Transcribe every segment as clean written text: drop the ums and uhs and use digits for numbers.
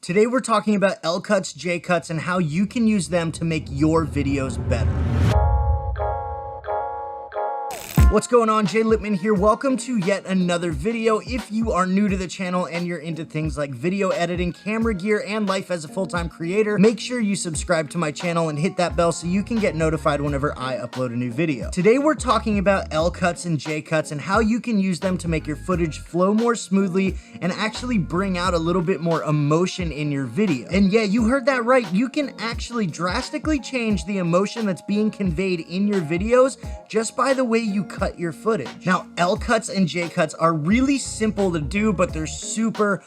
Today we're talking about L cuts, J cuts, and how you can use them to make your videos better. What's going on? Jay Lippman here. Welcome to yet another video. If you are new to the channel and you're into things like video editing, camera gear, and life as a full-time creator, make sure you subscribe to my channel and hit that bell so you can get notified whenever I upload a new video. Today we're talking about L cuts and J cuts and how you can use them to make your footage flow more smoothly and actually bring out a little bit more emotion in your video. And yeah, you heard that right. You can actually drastically change the emotion that's being conveyed in your videos just by the way you cut your footage. Now, L cuts and J cuts are really simple to do, but they're super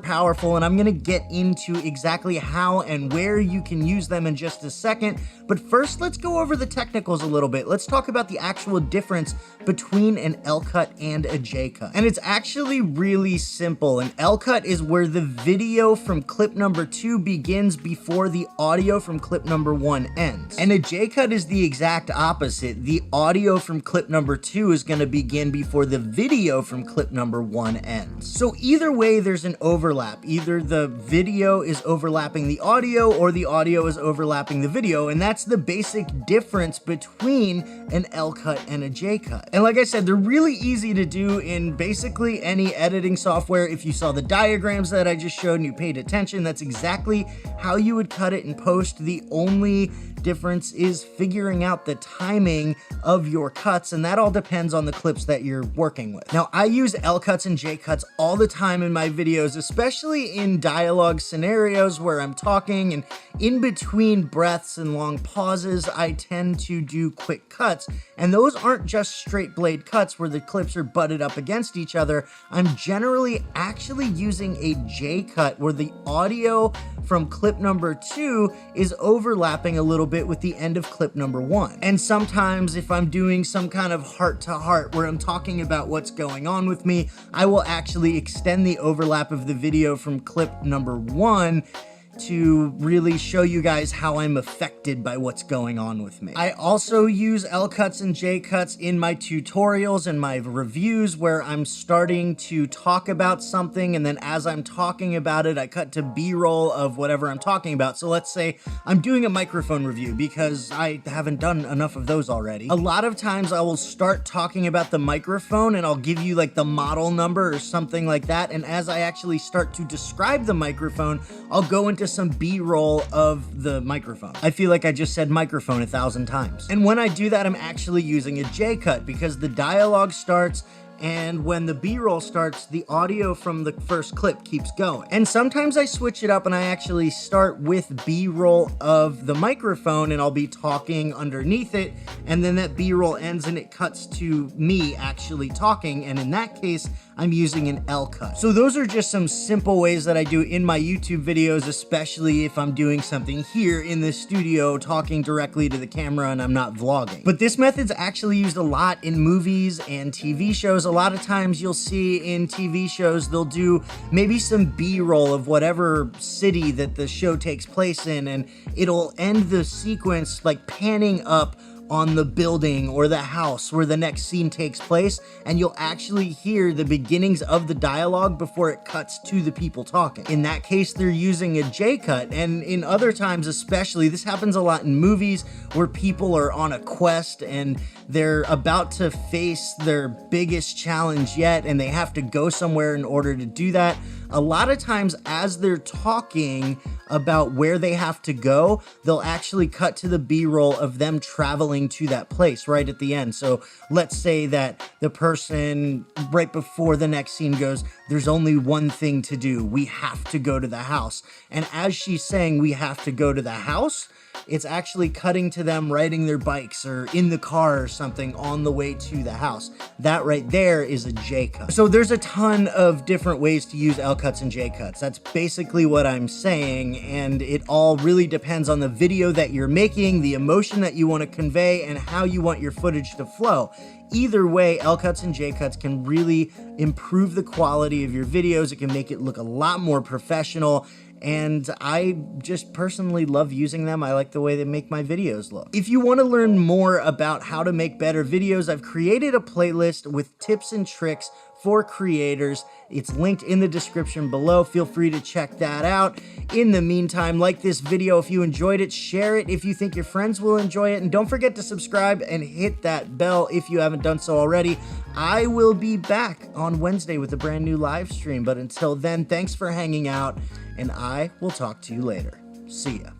powerful, and I'm gonna get into exactly how and where you can use them in just a second. But first, let's go over the technicals a little bit. Let's talk about the actual difference between an L cut and a J cut. And it's actually really simple. An L cut is where the video from clip number 2 begins before the audio from clip number 1 ends. And a J cut is the exact opposite. The audio from clip number 2 is going to begin before the video from clip number 1 ends. So either way, there's an overlap. Either the video is overlapping the audio or the audio is overlapping the video, and that's the basic difference between an L cut and a J cut. And like I said, they're really easy to do in basically any editing software. If you saw the diagrams that I just showed and you paid attention, that's exactly how you would cut it in post. The only difference is figuring out the timing of your cuts, and that all depends on the clips that you're working with. Now, I use L cuts and J cuts all the time in my videos, especially in dialogue scenarios where I'm talking, and in between breaths and long pauses, I tend to do quick cuts. And those aren't just straight blade cuts where the clips are butted up against each other. I'm generally actually using a J cut where the audio from clip number 2 is overlapping a little bit with the end of clip number 1. And sometimes if I'm doing some kind of heart-to-heart where I'm talking about what's going on with me, I will actually extend the overlap of the video from clip number 1 to really show you guys how I'm affected by what's going on with me. I also use L cuts and J cuts in my tutorials and my reviews where I'm starting to talk about something, and then as I'm talking about it, I cut to B-roll of whatever I'm talking about. So let's say I'm doing a microphone review because I haven't done enough of those already. A lot of times I will start talking about the microphone and I'll give you like the model number or something like that, and as I actually start to describe the microphone, I'll go into some B-roll of the microphone. I feel like I just said microphone 1,000 times. And when I do that, I'm actually using a J cut because the dialogue starts, and when the B-roll starts, the audio from the first clip keeps going. And sometimes I switch it up and I actually start with B-roll of the microphone and I'll be talking underneath it, and then that B-roll ends and it cuts to me actually talking, and in that case, I'm using an L cut. So those are just some simple ways that I do in my YouTube videos, especially if I'm doing something here in the studio talking directly to the camera and I'm not vlogging. But this method's actually used a lot in movies and TV shows. A lot of times you'll see in TV shows, they'll do maybe some B-roll of whatever city that the show takes place in, and it'll end the sequence like panning up on the building or the house where the next scene takes place, and you'll actually hear the beginnings of the dialogue before it cuts to the people talking. In that case, they're using a J cut, and in other times especially, this happens a lot in movies where people are on a quest and they're about to face their biggest challenge yet, and they have to go somewhere in order to do that. A lot of times as they're talking about where they have to go, they'll actually cut to the B-roll of them traveling to that place right at the end. So let's say that the person right before the next scene goes, "There's only one thing to do. We have to go to the house." And as she's saying, "We have to go to the house," it's actually cutting to them riding their bikes or in the car or something on the way to the house. That right there is a J cut. So there's a ton of different ways to use L cuts and J cuts. That's basically what I'm saying, and it all really depends on the video that you're making, the emotion that you want to convey, and how you want your footage to flow. Either way, L cuts and J cuts can really improve the quality of your videos. It can make it look a lot more professional, and I just personally love using them. I like the way they make my videos look. If you want to learn more about how to make better videos, I've created a playlist with tips and tricks for creators. It's linked in the description below. Feel free to check that out. In the meantime, like this video if you enjoyed it, share it if you think your friends will enjoy it, and don't forget to subscribe and hit that bell if you haven't done so already. I will be back on Wednesday with a brand new live stream, but until then, thanks for hanging out, and I will talk to you later. See ya.